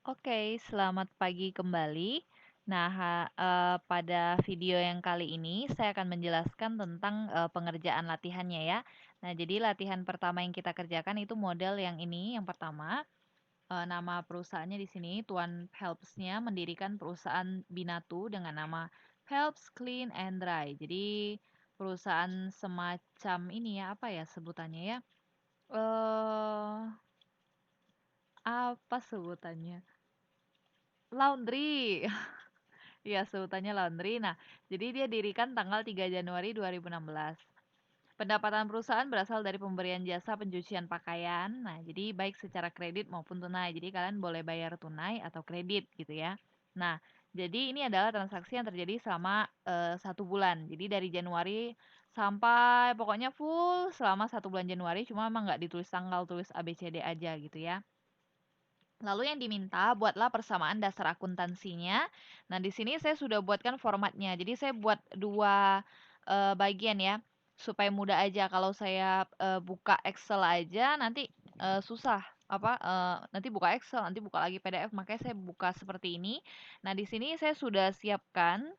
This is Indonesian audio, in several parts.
Oke, selamat pagi kembali. Nah, pada video yang kali ini saya akan menjelaskan tentang pengerjaan latihannya ya. Nah, jadi latihan pertama yang kita kerjakan itu model yang ini, yang pertama. Nama perusahaannya di sini, Tuan Phelps-nya mendirikan perusahaan Binatu dengan nama Phelps Clean and Dry. Jadi perusahaan semacam ini ya, apa ya sebutannya ya? Eh, apa sebutannya? Laundry. Iya, sebutannya laundry. Nah, jadi dia dirikan tanggal 3 Januari 2016. Pendapatan perusahaan berasal dari pemberian jasa pencucian pakaian. Nah, jadi baik secara kredit maupun tunai. Jadi kalian boleh bayar tunai atau kredit gitu ya. Nah, jadi ini adalah transaksi yang terjadi selama 1 bulan. Jadi dari Januari sampai pokoknya full selama 1 bulan Januari. Cuma emang nggak ditulis tanggal, tulis ABCD aja gitu ya. Lalu yang diminta, buatlah persamaan dasar akuntansinya. Nah, di sini saya sudah buatkan formatnya. Jadi saya buat dua bagian ya, supaya mudah aja. Kalau saya buka Excel aja, nanti susah. Nanti buka Excel, nanti buka lagi PDF. Makanya saya buka seperti ini. Nah, di sini saya sudah siapkan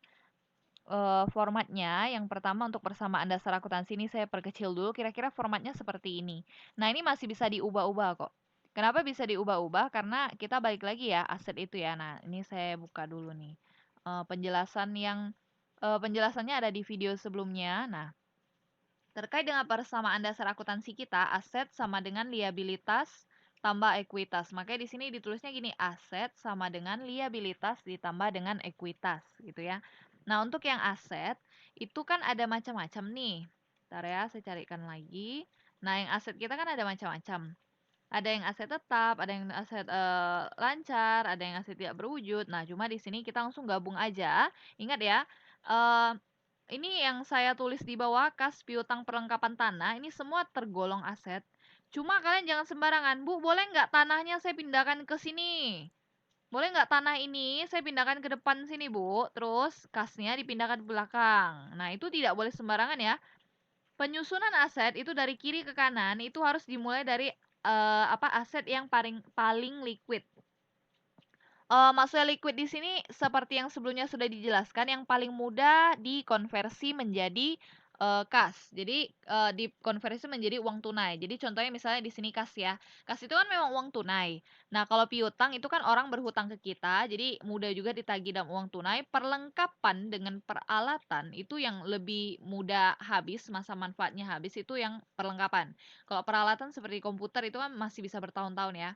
formatnya. Yang pertama untuk persamaan dasar akuntansi ini saya perkecil dulu, kira-kira formatnya seperti ini. Nah, ini masih bisa diubah-ubah kok. Kenapa bisa diubah-ubah? Karena kita balik lagi ya, aset itu ya. Nah, ini saya buka dulu nih. Penjelasannya ada di video sebelumnya. Nah, terkait dengan persamaan dasar akuntansi kita, aset sama dengan liabilitas tambah ekuitas. Makanya di sini ditulisnya gini, aset sama dengan liabilitas ditambah dengan ekuitas gitu ya. Nah, untuk yang aset itu kan ada macam-macam nih. Bentar ya, saya carikan lagi. Nah, yang aset kita kan ada macam-macam. Ada yang aset tetap, ada yang aset lancar, ada yang aset tidak berwujud. Nah, cuma di sini kita langsung gabung aja. Ingat ya, eh, ini yang saya tulis di bawah, kas piutang perlengkapan tanah, ini semua tergolong aset. Cuma kalian jangan sembarangan, Bu, boleh nggak tanahnya saya pindahkan ke sini? Boleh nggak tanah ini saya pindahkan ke depan sini, Bu? Terus kasnya dipindahkan ke belakang. Nah, itu tidak boleh sembarangan ya. Penyusunan aset itu dari kiri ke kanan itu harus dimulai dari aset yang paling paling liquid. Maksudnya liquid di sini seperti yang sebelumnya sudah dijelaskan, yang paling mudah dikonversi menjadi kas. Jadi dikonversi menjadi uang tunai. Jadi contohnya misalnya di sini kas ya. Kas itu kan memang uang tunai. Nah, kalau piutang itu kan orang berhutang ke kita, jadi mudah juga ditagih dalam uang tunai. Perlengkapan dengan peralatan itu yang lebih mudah habis, masa manfaatnya habis itu yang perlengkapan. Kalau peralatan seperti komputer itu kan masih bisa bertahun-tahun ya.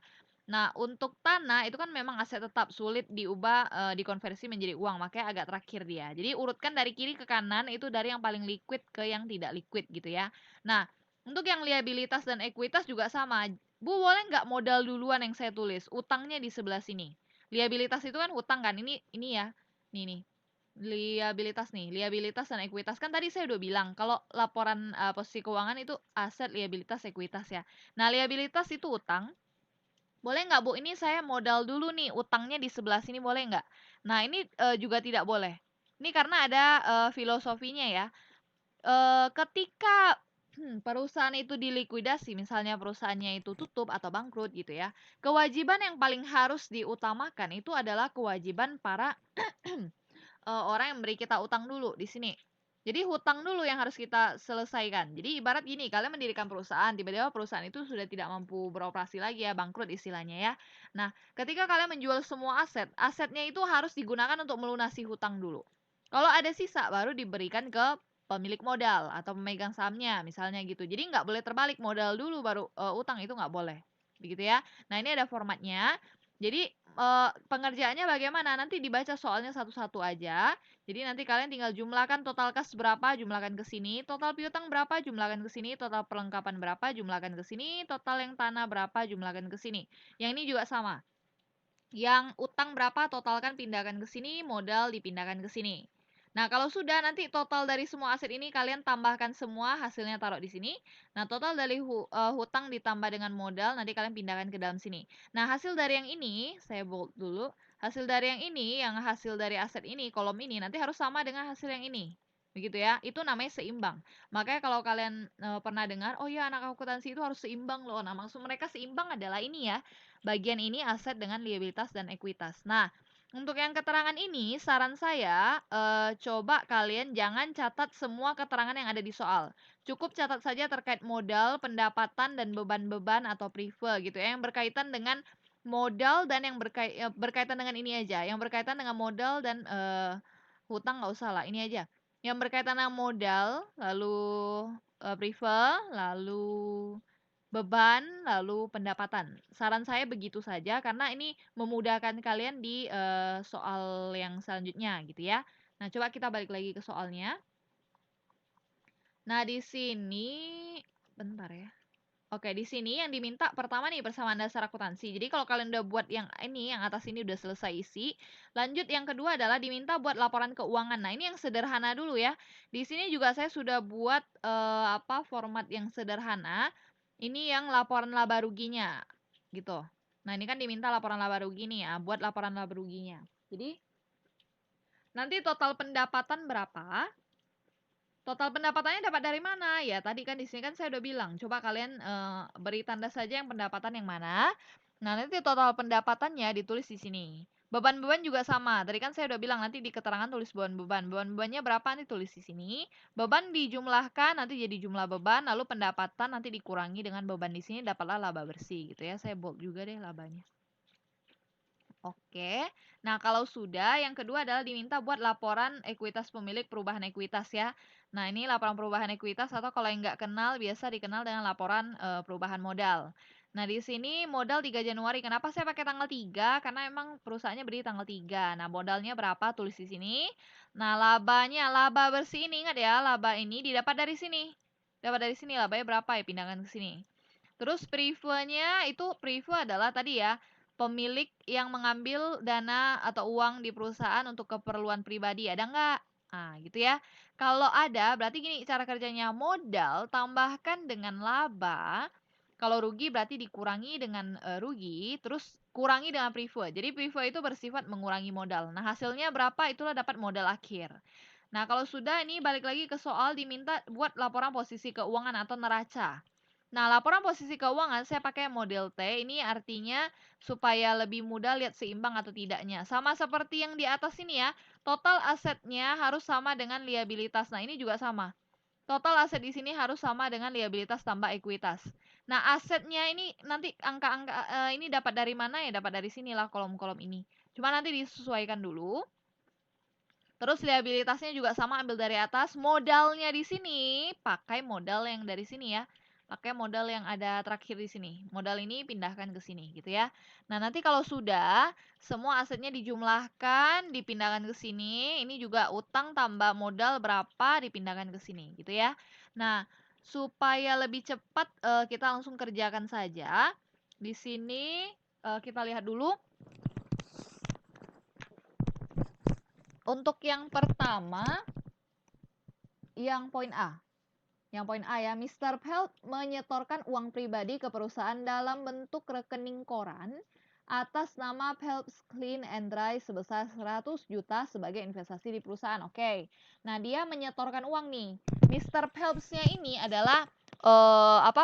Nah, untuk tanah itu kan memang aset tetap, sulit diubah, dikonversi menjadi uang, makanya agak terakhir dia. Jadi urutkan dari kiri ke kanan itu dari yang paling liquid ke yang tidak liquid gitu ya. Nah, untuk yang liabilitas dan ekuitas juga sama. Bu, boleh nggak modal duluan yang saya tulis? Utangnya di sebelah sini. Liabilitas itu kan hutang kan? Ini ya. Nih. Liabilitas nih. Liabilitas dan ekuitas kan tadi saya udah bilang kalau laporan posisi keuangan itu aset, liabilitas, ekuitas ya. Nah, liabilitas itu utang. Boleh nggak Bu, ini saya modal dulu nih, utangnya di sebelah sini boleh nggak? Nah ini juga tidak boleh. Ini karena ada filosofinya ya. Ketika perusahaan itu dilikuidasi, misalnya perusahaannya itu tutup atau bangkrut gitu ya, kewajiban yang paling harus diutamakan itu adalah kewajiban para orang yang beri kita utang dulu di sini. Jadi hutang dulu yang harus kita selesaikan. Jadi ibarat gini, kalian mendirikan perusahaan, tiba-tiba perusahaan itu sudah tidak mampu beroperasi lagi ya, bangkrut istilahnya ya. Nah, ketika kalian menjual semua aset, asetnya itu harus digunakan untuk melunasi hutang dulu. Kalau ada sisa, baru diberikan ke pemilik modal atau pemegang sahamnya, misalnya gitu. Jadi nggak boleh terbalik, modal dulu baru utang, itu nggak boleh. Begitu ya. Nah, ini ada formatnya. Jadi pengerjaannya bagaimana? Nanti dibaca soalnya satu-satu aja. Jadi nanti kalian tinggal jumlahkan total kas berapa, jumlahkan ke sini, total piutang berapa, jumlahkan ke sini, total perlengkapan berapa, jumlahkan ke sini, total yang tanah berapa, jumlahkan ke sini. Yang ini juga sama. Yang utang berapa, totalkan pindahkan ke sini, modal dipindahkan ke sini. Nah, kalau sudah nanti total dari semua aset ini kalian tambahkan semua, hasilnya taruh di sini. Nah, total dari hutang ditambah dengan modal nanti kalian pindahkan ke dalam sini. Nah, hasil dari yang ini, saya bold dulu. Hasil dari yang ini, yang hasil dari aset ini, kolom ini nanti harus sama dengan hasil yang ini. begitu ya. Itu namanya seimbang. Makanya kalau kalian pernah dengar, oh ya anak akuntansi itu harus seimbang loh. Nah, maksud mereka seimbang adalah ini ya, bagian ini aset dengan liabilitas dan ekuitas. Nah, untuk yang keterangan ini, saran saya coba kalian jangan catat semua keterangan yang ada di soal. Cukup catat saja terkait modal, pendapatan, dan beban-beban atau prive gitu ya, yang berkaitan dengan modal dan yang berkaitan dengan ini aja, yang berkaitan dengan modal dan hutang nggak usah lah, ini aja. Yang berkaitan dengan modal, lalu prive, lalu beban, lalu pendapatan. Saran saya begitu saja karena ini memudahkan kalian di soal yang selanjutnya gitu ya. Nah, coba kita balik lagi ke soalnya. Nah, di sini bentar ya. Oke, di sini yang diminta pertama nih persamaan dasar akuntansi. Jadi kalau kalian udah buat yang ini, yang atas ini udah selesai isi, lanjut yang kedua adalah diminta buat laporan keuangan. Nah, ini yang sederhana dulu ya. Di sini juga saya sudah buat format yang sederhana. Ini yang laporan laba ruginya gitu. Nah, ini kan diminta laporan laba rugi nih ya, buat laporan laba ruginya. Jadi nanti total pendapatan berapa? Total pendapatannya dapat dari mana? Ya, tadi kan di sini kan saya udah bilang, coba kalian beri tanda saja yang pendapatan yang mana. Nah, nanti total pendapatannya ditulis di sini. Beban-beban juga sama. Tadi kan saya udah bilang nanti di keterangan tulis beban-beban. Beban-bebannya berapa nanti tulis di sini. Beban dijumlahkan nanti jadi jumlah beban, lalu pendapatan nanti dikurangi dengan beban di sini dapatlah laba bersih gitu ya. Saya bold juga deh labanya. Oke. Nah, kalau sudah, yang kedua adalah diminta buat laporan ekuitas pemilik perubahan ekuitas ya. Nah, ini laporan perubahan ekuitas atau kalau yang nggak kenal, biasa dikenal dengan laporan perubahan modal. Nah, di sini modal 3 Januari. Kenapa saya pakai tanggal 3? Karena emang perusahaannya berdiri tanggal 3. Nah, modalnya berapa? Tulis di sini. Nah, labanya, laba bersih ini, ingat ya, laba ini didapat dari sini. Dapat dari sini, labanya berapa ya? Pindahkan ke sini. Terus prive-nya itu prive adalah tadi ya, pemilik yang mengambil dana atau uang di perusahaan untuk keperluan pribadi. Ada nggak? Nah, gitu ya. Kalau ada, berarti gini cara kerjanya. Modal tambahkan dengan laba. Kalau rugi berarti dikurangi dengan rugi, terus kurangi dengan prive. Jadi prive itu bersifat mengurangi modal. Nah, hasilnya berapa? Itulah dapat modal akhir. Nah, kalau sudah ini balik lagi ke soal diminta buat laporan posisi keuangan atau neraca. Nah, laporan posisi keuangan saya pakai model T. Ini artinya supaya lebih mudah lihat seimbang atau tidaknya. Sama seperti yang di atas ini ya. Total asetnya harus sama dengan liabilitas. Nah, ini juga sama. Total aset di sini harus sama dengan liabilitas tambah ekuitas. Nah, asetnya ini nanti angka-angka ini dapat dari mana ya? Dapat dari sinilah kolom-kolom ini. Cuma nanti disesuaikan dulu. Terus liabilitasnya juga sama, ambil dari atas. Modalnya di sini pakai modal yang dari sini ya. Pakai modal yang ada terakhir di sini. Modal ini pindahkan ke sini gitu ya. Nah, nanti kalau sudah semua asetnya dijumlahkan, dipindahkan ke sini. Ini juga utang tambah modal berapa dipindahkan ke sini gitu ya. Nah, supaya lebih cepat kita langsung kerjakan saja. Di sini kita lihat dulu. Untuk yang pertama, yang poin A. Yang poin A ya, Mr. Phelps menyetorkan uang pribadi ke perusahaan dalam bentuk rekening koran atas nama Phelps Clean and Dry sebesar 100 juta sebagai investasi di perusahaan. Oke. Nah, dia menyetorkan uang nih. Mr. Phelps-nya ini adalah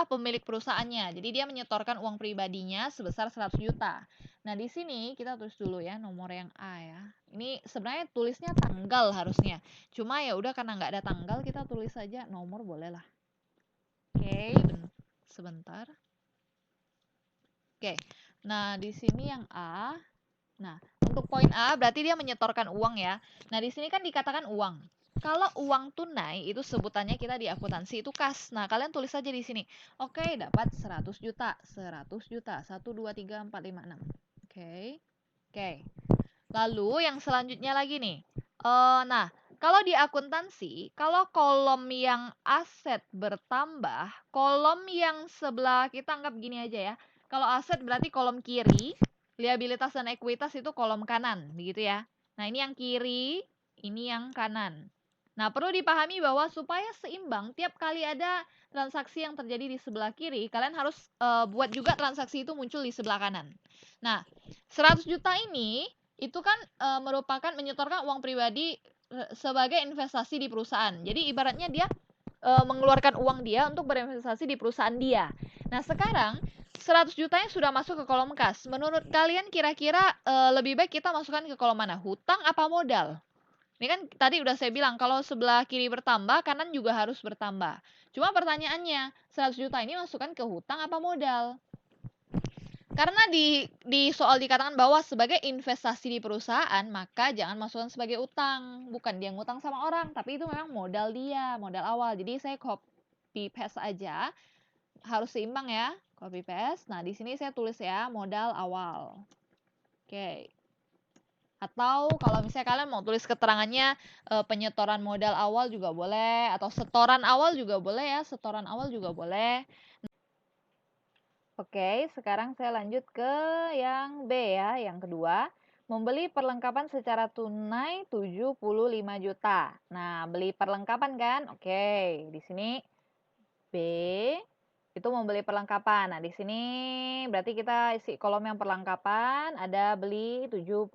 pemilik perusahaannya. Jadi dia menyetorkan uang pribadinya sebesar 100 juta. Nah, di sini kita tulis dulu ya nomor yang A ya. Ini sebenarnya tulisnya tanggal harusnya. Cuma ya udah karena nggak ada tanggal kita tulis saja nomor boleh lah. Oke, sebentar. Oke. Nah, di sini yang A. Nah, untuk poin A berarti dia menyetorkan uang ya. Nah, di sini kan dikatakan uang. Kalau uang tunai itu sebutannya kita di akuntansi itu kas. Nah, kalian tulis saja di sini. Oke, dapat 100 juta. 100 juta. 1 2 3 4 5 6. Oke. Oke. Lalu yang selanjutnya lagi nih. Nah, kalau di akuntansi, kalau kolom yang aset bertambah, kolom yang sebelah kita anggap gini aja ya. Kalau aset berarti kolom kiri, liabilitas dan ekuitas itu kolom kanan, begitu ya. Nah, ini yang kiri, ini yang kanan. Nah, perlu dipahami bahwa supaya seimbang, tiap kali ada transaksi yang terjadi di sebelah kiri, kalian harus buat juga transaksi itu muncul di sebelah kanan. Nah, 100 juta ini itu kan merupakan menyetorkan uang pribadi sebagai investasi di perusahaan. Jadi ibaratnya dia mengeluarkan uang dia untuk berinvestasi di perusahaan dia. Nah, sekarang 100 jutanya sudah masuk ke kolom kas. Menurut kalian kira-kira lebih baik kita masukkan ke kolom mana? Hutang apa modal? Ini kan tadi udah saya bilang kalau sebelah kiri bertambah, kanan juga harus bertambah. Cuma pertanyaannya, 100 juta ini masukkan ke hutang apa modal? Karena di soal dikatakan bahwa sebagai investasi di perusahaan, maka jangan masukkan sebagai utang. Bukan dia ngutang sama orang, tapi itu memang modal dia, modal awal. Jadi saya copy paste aja. Harus seimbang ya, copy paste. Nah, di sini saya tulis ya, modal awal. Oke. Atau kalau misalnya kalian mau tulis keterangannya penyetoran modal awal juga boleh, atau setoran awal juga boleh ya, setoran awal juga boleh. Oke, sekarang saya lanjut ke yang B ya, yang kedua. Membeli perlengkapan secara tunai 75 juta. Nah, beli perlengkapan kan? Oke, di sini B itu membeli perlengkapan. Nah, di sini berarti kita isi kolom yang perlengkapan, ada beli 75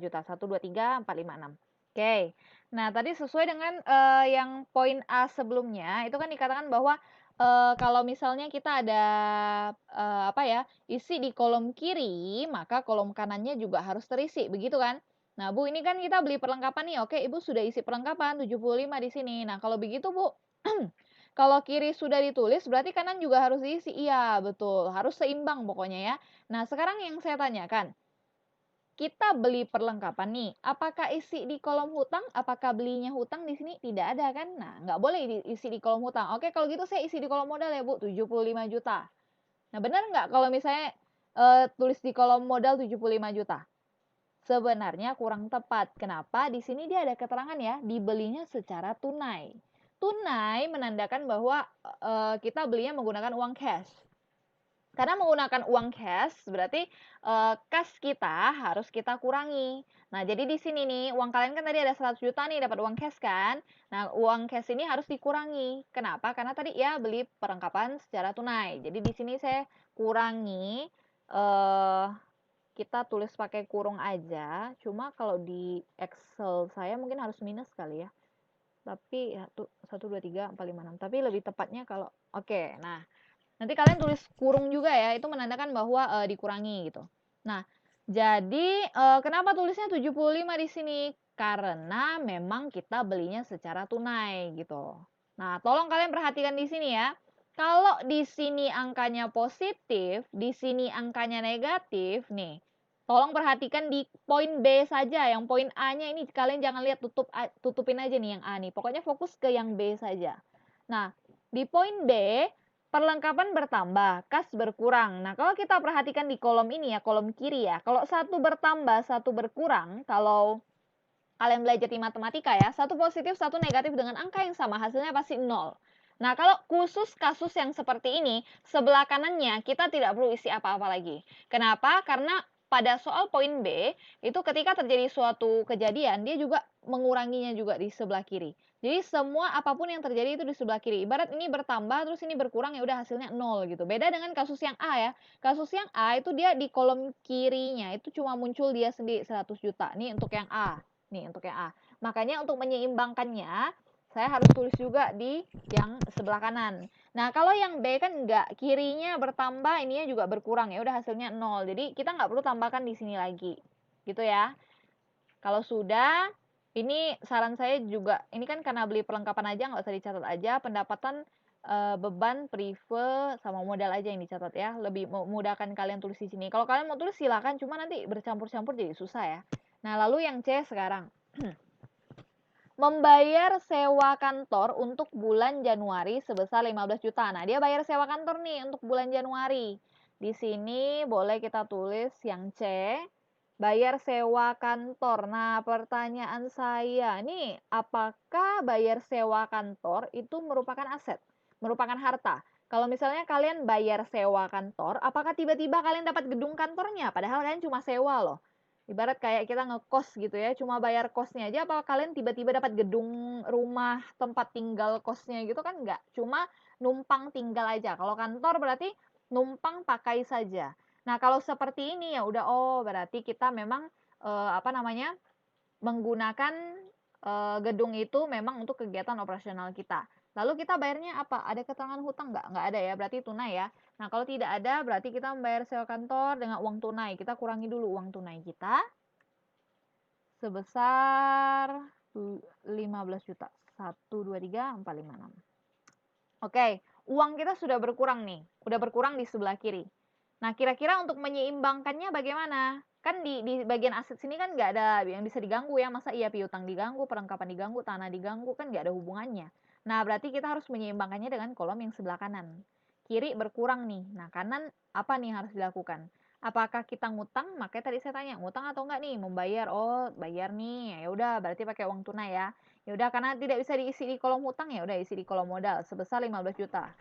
juta. 1, 2, 3, 4, 5, 6. Oke. Nah, tadi sesuai dengan yang poin A sebelumnya, itu kan dikatakan bahwa kalau misalnya kita ada apa ya, isi di kolom kiri, maka kolom kanannya juga harus terisi, begitu kan? Nah, Bu, ini kan kita beli perlengkapan nih. Oke, Ibu sudah isi perlengkapan 75 di sini. Nah, kalau begitu, Bu, kalau kiri sudah ditulis berarti kanan juga harus diisi. Iya, betul. Harus seimbang pokoknya ya. Nah, sekarang yang saya tanyakan, kita beli perlengkapan nih, apakah isi di kolom hutang? Apakah belinya hutang di sini? Tidak ada kan? Nah, nggak boleh diisi di kolom hutang. Oke, kalau gitu saya isi di kolom modal ya, Bu, 75 juta. Nah, benar nggak kalau misalnya tulis di kolom modal 75 juta? Sebenarnya kurang tepat. Kenapa? Di sini dia ada keterangan ya, dibelinya secara tunai. Tunai menandakan bahwa kita belinya menggunakan uang cash. Karena menggunakan uang cash berarti kas kita harus kita kurangi. Nah, jadi di sini nih, uang kalian kan tadi ada 100 juta nih dapat uang cash kan? Nah, uang cash ini harus dikurangi. Kenapa? Karena tadi ya beli perlengkapan secara tunai. Jadi di sini saya kurangi eh kita tulis pakai kurung aja. Cuma kalau di Excel saya mungkin harus minus kali ya. Tapi ya 1 2 3 4 5 6. Tapi lebih tepatnya kalau oke. Nah, nanti kalian tulis kurung juga ya, itu menandakan bahwa dikurangi gitu. Nah, jadi kenapa tulisnya 75 di sini? Karena memang kita belinya secara tunai gitu. Nah, tolong kalian perhatikan di sini ya. Kalau di sini angkanya positif, di sini angkanya negatif nih. Tolong perhatikan di poin B saja, yang poin A-nya ini kalian jangan lihat tutupin aja nih yang A nih. Pokoknya fokus ke yang B saja. Nah, di poin B perlengkapan bertambah, kas berkurang. Nah, kalau kita perhatikan di kolom ini ya, kolom kiri ya. Kalau satu bertambah, satu berkurang, kalau kalian belajar di matematika ya, satu positif, satu negatif dengan angka yang sama, hasilnya pasti 0. Nah, kalau khusus kasus yang seperti ini, sebelah kanannya kita tidak perlu isi apa-apa lagi. Kenapa? Karena pada soal poin B, itu ketika terjadi suatu kejadian, dia juga menguranginya juga di sebelah kiri. Jadi semua apapun yang terjadi itu di sebelah kiri. Ibarat ini bertambah terus ini berkurang ya udah hasilnya 0 gitu. Beda dengan kasus yang A ya. Kasus yang A itu dia di kolom kirinya itu cuma muncul dia sendiri 100 juta. Nih untuk yang A. Nih untuk yang A. Makanya untuk menyeimbangkannya saya harus tulis juga di yang sebelah kanan. Nah, kalau yang B kan enggak, kirinya bertambah, ininya juga berkurang ya udah hasilnya 0. Jadi kita nggak perlu tambahkan di sini lagi. Gitu ya. Kalau sudah, ini saran saya juga, ini kan karena beli perlengkapan aja nggak usah dicatat aja, pendapatan beban, prive, sama modal aja yang dicatat ya. Lebih memudahkan kalian tulis di sini. Kalau kalian mau tulis silakan, cuma nanti bercampur-campur jadi susah ya. Nah, lalu yang C sekarang. Membayar sewa kantor untuk bulan Januari sebesar 15 juta. Nah, dia bayar sewa kantor nih untuk bulan Januari. Di sini boleh kita tulis yang C, bayar sewa kantor. Nah, pertanyaan saya nih, apakah bayar sewa kantor itu merupakan aset? Merupakan harta? Kalau misalnya kalian bayar sewa kantor, apakah tiba-tiba kalian dapat gedung kantornya? Padahal kalian cuma sewa loh. Ibarat kayak kita ngekos gitu ya, cuma bayar kosnya aja, apa kalian tiba-tiba dapat gedung rumah tempat tinggal kosnya gitu kan enggak. Cuma numpang tinggal aja. Kalau kantor berarti numpang pakai saja. Nah, kalau seperti ini ya udah, oh berarti kita memang apa namanya, menggunakan gedung itu memang untuk kegiatan operasional kita. Lalu kita bayarnya apa? Ada keterangan hutang nggak? Nggak ada ya, berarti tunai ya. Nah, kalau tidak ada, berarti kita membayar sewa kantor dengan uang tunai. Kita kurangi dulu uang tunai kita sebesar 15 juta. 1, 2, 3, 4, 5, 6. Oke, uang kita sudah berkurang nih. Udah berkurang di sebelah kiri. Nah, kira-kira untuk menyeimbangkannya bagaimana? Kan di bagian aset sini kan nggak ada yang bisa diganggu ya. Masa iya piutang diganggu, perlengkapan diganggu, tanah diganggu, kan nggak ada hubungannya. Nah, berarti kita harus menyeimbangkannya dengan kolom yang sebelah kanan. Kiri berkurang nih. Nah, kanan apa nih yang harus dilakukan? Apakah kita ngutang? Makanya tadi saya tanya, ngutang atau enggak nih? Membayar. Oh, bayar nih. Ya udah, berarti pakai uang tunai ya. Ya udah, karena tidak bisa diisi di kolom hutang, ya udah isi di kolom modal sebesar 15 juta.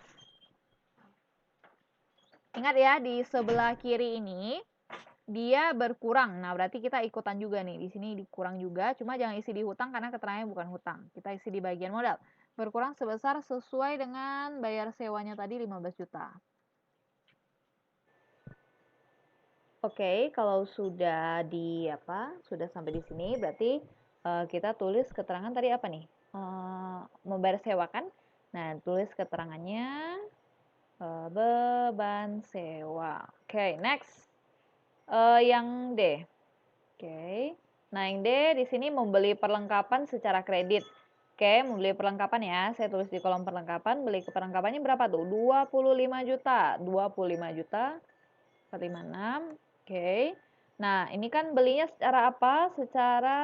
Ingat ya, di sebelah kiri ini dia berkurang. Nah, berarti kita ikutan juga nih. Di sini dikurang juga, cuma jangan isi di hutang karena keterangannya bukan hutang. Kita isi di bagian modal. Berkurang sebesar sesuai dengan bayar sewanya tadi 15 juta. Oke, kalau sudah sudah sampai di sini, berarti kita tulis keterangan tadi apa nih? Membayar sewa kan? Nah, tulis keterangannya beban sewa. Oke, next. Yang D. Oke. Nah, yang D di sini membeli perlengkapan secara kredit. Oke, membeli perlengkapan ya. Saya tulis di kolom perlengkapan. Beli perlengkapannya berapa tuh? 25 juta. 25 juta. 456. Oke. Nah, ini kan belinya secara apa? Secara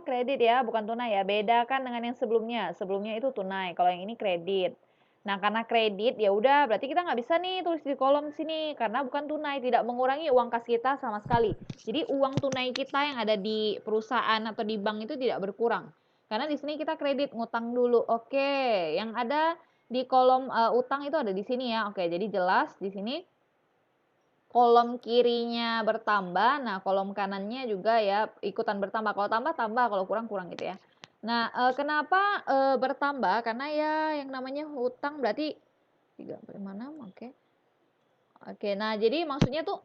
kredit ya, bukan tunai ya. Beda kan dengan yang sebelumnya. Sebelumnya itu tunai. Kalau yang ini kredit. Nah, karena kredit ya udah berarti kita nggak bisa nih tulis di kolom sini karena bukan tunai, tidak mengurangi uang kas kita sama sekali. Jadi uang tunai kita yang ada di perusahaan atau di bank itu tidak berkurang. Karena di sini kita kredit ngutang dulu. Oke, yang ada di kolom utang itu ada di sini ya. Oke, jadi jelas di sini kolom kirinya bertambah, nah kolom kanannya juga ya ikutan bertambah. Kalau tambah tambah, kalau kurang kurang gitu ya. Nah, kenapa bertambah? Karena ya yang namanya hutang berarti 3,6, oke. Oke, nah jadi maksudnya tuh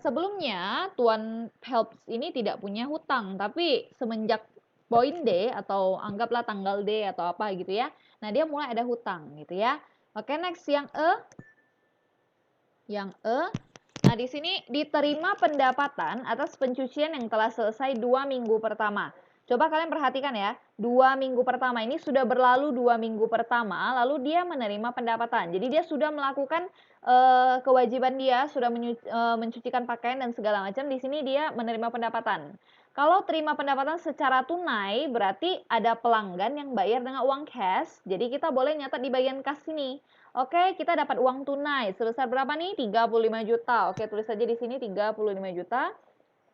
sebelumnya Tuan Helps ini tidak punya hutang, tapi semenjak poin D atau anggaplah tanggal D atau apa gitu ya. Nah, dia mulai ada hutang gitu ya. Oke, next yang E. Yang E. Nah, di sini diterima pendapatan atas pencucian yang telah selesai 2 minggu pertama. Coba kalian perhatikan ya, 2 minggu pertama ini sudah berlalu 2 minggu pertama, lalu dia menerima pendapatan. Jadi dia sudah melakukan kewajiban dia, sudah mencucikan pakaian dan segala macam. Di sini dia menerima pendapatan. Kalau terima pendapatan secara tunai, berarti ada pelanggan yang bayar dengan uang cash. Jadi kita boleh nyatat di bagian kas ini. Oke, kita dapat uang tunai sebesar berapa nih? 35 juta. Oke, tulis saja di sini 35 juta.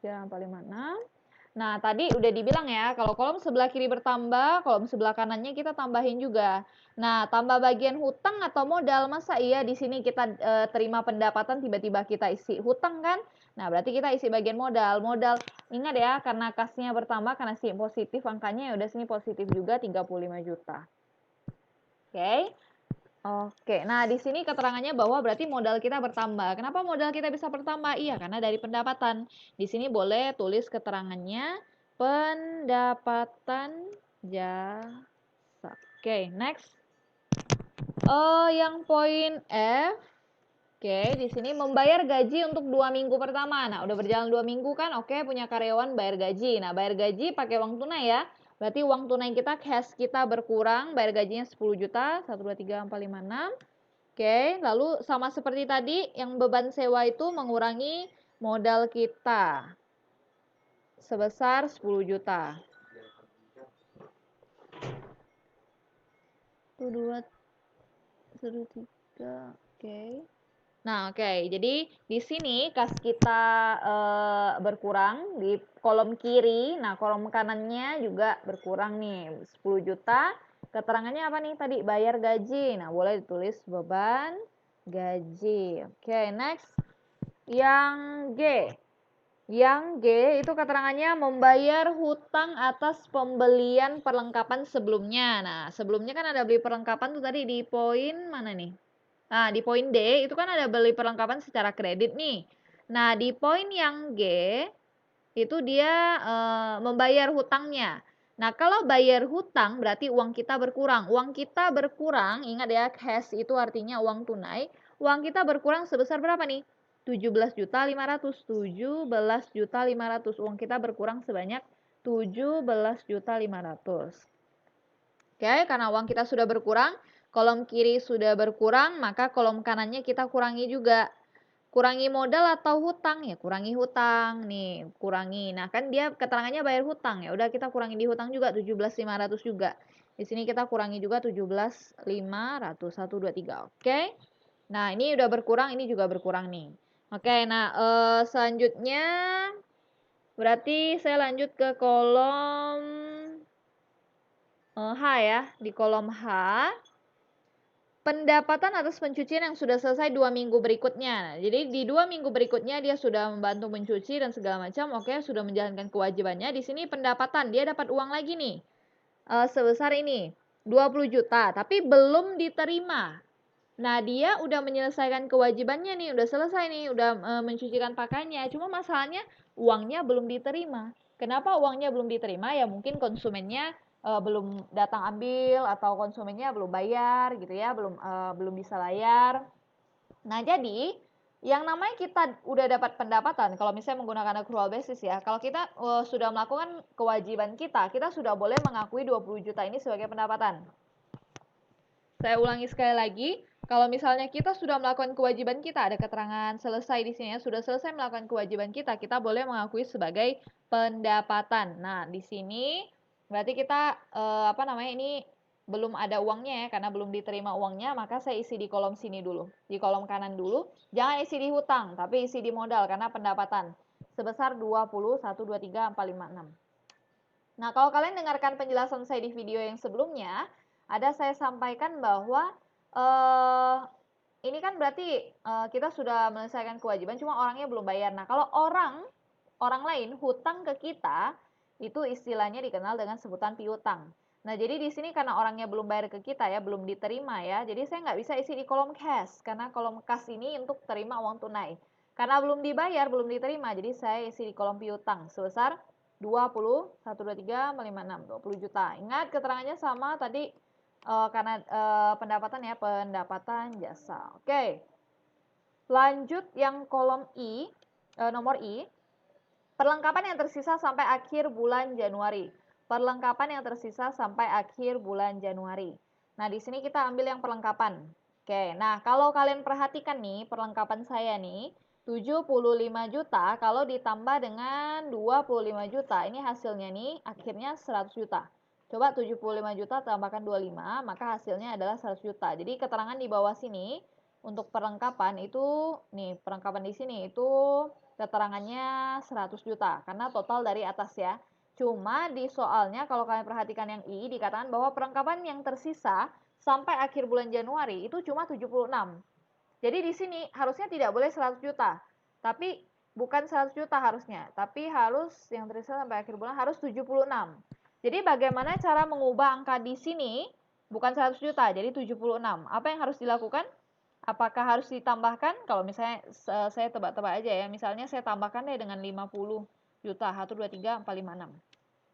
3,456. Nah, tadi udah dibilang ya, kalau kolom sebelah kiri bertambah, kolom sebelah kanannya kita tambahin juga. Nah, tambah bagian hutang atau modal, masa iya di sini kita terima pendapatan tiba-tiba kita isi hutang kan? Nah, berarti kita isi bagian modal. Modal, ingat ya, karena kasnya bertambah, karena si positif angkanya, ya udah sini positif juga 35 juta. Oke. Oke, nah di sini keterangannya bahwa berarti modal kita bertambah. Kenapa modal kita bisa bertambah? Iya, karena dari pendapatan. Di sini boleh tulis keterangannya pendapatan jasa. Oke, next. Yang poin F. Oke, di sini membayar gaji untuk 2 minggu pertama. Nah, udah berjalan 2 minggu kan? Oke, punya karyawan bayar gaji. Nah, bayar gaji pakai uang tunai ya. Berarti uang tunai kita, cash kita berkurang, bayar gajinya 10 juta, 1, 2, 3, 4, 5, 6. Oke, lalu sama seperti tadi, yang beban sewa itu mengurangi modal kita sebesar 10 juta. 1, 2, 1, 3, oke. Nah, oke. Jadi di sini kas kita berkurang di kolom kiri. Nah, kolom kanannya juga berkurang nih, 10 juta. Keterangannya apa nih tadi? Bayar gaji. Nah, boleh ditulis beban gaji. Oke, next. Yang G. Yang G itu keterangannya membayar hutang atas pembelian perlengkapan sebelumnya. Nah, sebelumnya kan ada beli perlengkapan tuh tadi di poin mana nih? Nah, di poin D itu kan ada beli perlengkapan secara kredit nih. Nah, di poin yang G itu dia membayar hutangnya. Nah, kalau bayar hutang berarti uang kita berkurang. Uang kita berkurang, ingat ya, cash itu artinya uang tunai. Uang kita berkurang sebesar berapa nih? 17.500.000. 17.500.000. Uang kita berkurang sebanyak 17.500.000. Oke, karena uang kita sudah berkurang, kolom kiri sudah berkurang, maka kolom kanannya kita kurangi juga. Kurangi modal atau hutang? Ya kurangi hutang nih, kurangi. Nah, kan dia keterangannya bayar hutang. Ya udah kita kurangi di hutang juga 17.500 juga. Di sini kita kurangi juga 17.500. 1 2 3. Oke. Nah, ini udah berkurang, ini juga berkurang nih. Oke, nah selanjutnya berarti saya lanjut ke kolom H ya. Di kolom H pendapatan atas pencucian yang sudah selesai 2 minggu berikutnya. Jadi di 2 minggu berikutnya dia sudah membantu mencuci dan segala macam. Oke, sudah menjalankan kewajibannya. Di sini pendapatan dia dapat uang lagi nih. Sebesar ini 20 juta, tapi belum diterima. Nah, dia udah menyelesaikan kewajibannya nih, udah selesai nih, udah mencucikan pakaiannya. Cuma masalahnya uangnya belum diterima. Kenapa uangnya belum diterima? Ya mungkin konsumennya belum datang ambil atau konsumennya belum bayar gitu ya, belum bisa bayar. Nah, jadi yang namanya kita udah dapat pendapatan, kalau misalnya menggunakan accrual basis ya, kalau kita sudah melakukan kewajiban kita sudah boleh mengakui 20 juta ini sebagai pendapatan. Saya ulangi sekali lagi, kalau misalnya kita sudah melakukan kewajiban kita, ada keterangan selesai di sini ya, sudah selesai melakukan kewajiban kita boleh mengakui sebagai pendapatan. Nah, di sini berarti kita ini belum ada uangnya ya, karena belum diterima uangnya, maka saya isi di kolom sini dulu, di kolom kanan dulu. Jangan isi di hutang, tapi isi di modal karena pendapatan sebesar 20, 1, 2, 3, 4, 5, 6. Nah, kalau kalian dengarkan penjelasan saya di video yang sebelumnya, ada saya sampaikan bahwa ini kan berarti kita sudah menyelesaikan kewajiban, cuma orangnya belum bayar. Nah, kalau orang lain hutang ke kita, itu istilahnya dikenal dengan sebutan piutang. Nah, jadi di sini karena orangnya belum bayar ke kita ya, belum diterima ya, jadi saya nggak bisa isi di kolom cash, karena kolom cash ini untuk terima uang tunai. Karena belum dibayar, belum diterima, jadi saya isi di kolom piutang sebesar 20, 1, 2, 3, 5, 6, 20 juta. Ingat keterangannya sama tadi karena pendapatan ya, pendapatan jasa. Oke. Lanjut yang kolom I, nomor I, perlengkapan yang tersisa sampai akhir bulan Januari. Perlengkapan yang tersisa sampai akhir bulan Januari. Nah, di sini kita ambil yang perlengkapan. Oke, nah kalau kalian perhatikan nih, perlengkapan saya nih, 75 juta kalau ditambah dengan 25 juta, ini hasilnya nih akhirnya 100 juta. Coba 75 juta tambahkan 25, maka hasilnya adalah 100 juta. Jadi keterangan di bawah sini untuk perlengkapan itu, nih perlengkapan di sini itu keterangannya 100 juta karena total dari atas ya. Cuma di soalnya kalau kalian perhatikan yang I dikatakan bahwa perlengkapan yang tersisa sampai akhir bulan Januari itu cuma 76. Jadi di sini harusnya tidak boleh 100 juta. Tapi bukan 100 juta harusnya, tapi harus yang tersisa sampai akhir bulan harus 76. Jadi bagaimana cara mengubah angka di sini bukan 100 juta jadi 76? Apa yang harus dilakukan? Apakah harus ditambahkan? Kalau misalnya saya tebak-tebak aja ya, misalnya saya tambahkan deh dengan 50 juta, 1, 2, 3, 4, 5, 6.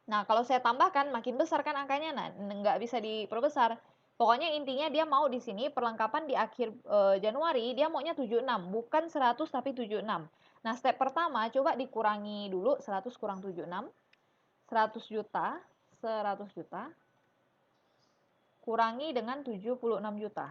Nah, kalau saya tambahkan makin besar kan angkanya, nah nggak bisa diperbesar. Pokoknya intinya dia mau di sini perlengkapan di akhir Januari, dia maunya 76, bukan 100 tapi 76. Nah, step pertama coba dikurangi dulu, 100 kurang 76, 100 juta, 100 juta, kurangi dengan 76 juta.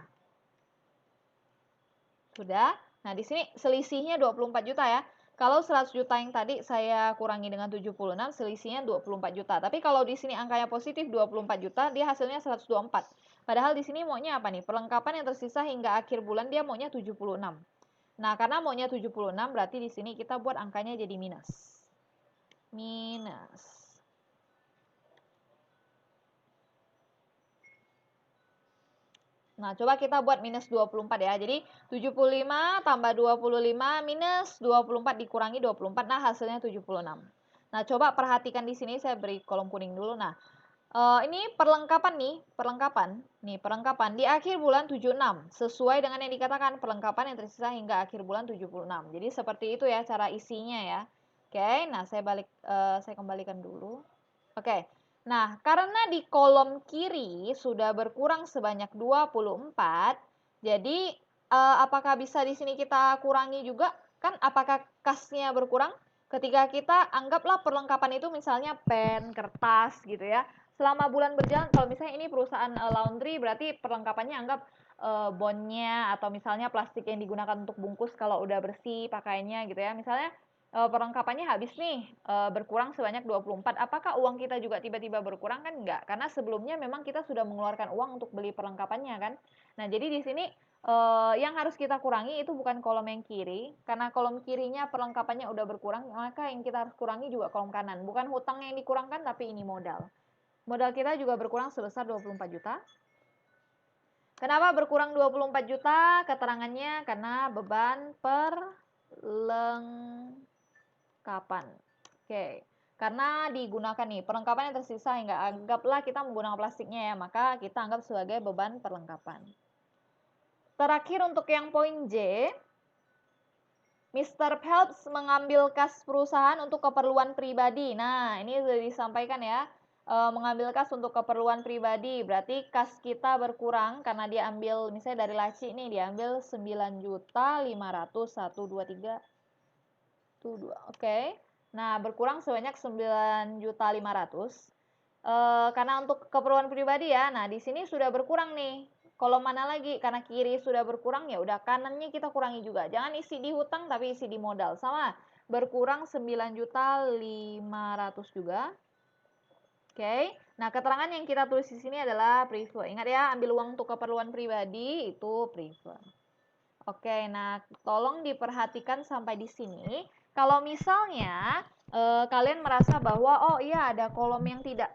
Sudah. Nah, di sini selisihnya 24 juta ya. Kalau 100 juta yang tadi saya kurangi dengan 76, selisihnya 24 juta. Tapi kalau di sini angkanya positif 24 juta, dia hasilnya 124. Padahal di sini maunya apa nih? Perlengkapan yang tersisa hingga akhir bulan dia maunya 76. Nah, karena maunya 76 berarti di sini kita buat angkanya jadi minus. Minus. Nah, coba kita buat minus 24 ya. Jadi 75 tambah 25 minus 24 dikurangi 24. Nah, hasilnya 76. Nah, coba perhatikan di sini saya beri kolom kuning dulu. Nah, ini perlengkapan nih, perlengkapan di akhir bulan 76 sesuai dengan yang dikatakan perlengkapan yang tersisa hingga akhir bulan 76. Jadi seperti itu ya cara isinya ya. Oke, nah saya kembalikan dulu. Oke. Nah, karena di kolom kiri sudah berkurang sebanyak 24, jadi apakah bisa di sini kita kurangi juga? Kan apakah kasnya berkurang? Ketika kita anggaplah perlengkapan itu misalnya pen, kertas gitu ya. Selama bulan berjalan, kalau misalnya ini perusahaan laundry, berarti perlengkapannya anggap bonnya atau misalnya plastik yang digunakan untuk bungkus kalau udah bersih pakainya gitu ya. Misalnya perlengkapannya habis nih, berkurang sebanyak 24, apakah uang kita juga tiba-tiba berkurang? Kan enggak, karena sebelumnya memang kita sudah mengeluarkan uang untuk beli perlengkapannya kan. Nah, jadi di sini yang harus kita kurangi itu bukan kolom yang kiri, karena kolom kirinya perlengkapannya udah berkurang, maka yang kita harus kurangi juga kolom kanan. Bukan hutang yang dikurangkan, tapi ini modal. Modal kita juga berkurang sebesar 24 juta. Kenapa berkurang 24 juta? Keterangannya karena beban perlengkapan. Oke, karena digunakan nih perlengkapan yang tersisa hingga anggaplah kita menggunakan plastiknya ya, maka kita anggap sebagai beban perlengkapan. Terakhir untuk yang poin J, Mr. Phelps mengambil kas perusahaan untuk keperluan pribadi. Nah, ini sudah disampaikan ya, mengambil kas untuk keperluan pribadi. Berarti kas kita berkurang karena dia ambil, misalnya dari laci nih, diambil 9.500.123. Oke. Nah, berkurang sebanyak 9.500.000. Karena untuk keperluan pribadi ya. Nah, di sini sudah berkurang nih. Kolom mana lagi? Karena kiri sudah berkurang, ya udah kanannya kita kurangi juga. Jangan isi di hutang tapi isi di modal. Sama, berkurang 9.500.000 juga. Oke. Nah, keterangan yang kita tulis di sini adalah prefer. Ingat ya, ambil uang untuk keperluan pribadi itu prefer. Oke, nah tolong diperhatikan sampai di sini. Kalau misalnya kalian merasa bahwa oh iya ada kolom yang tidak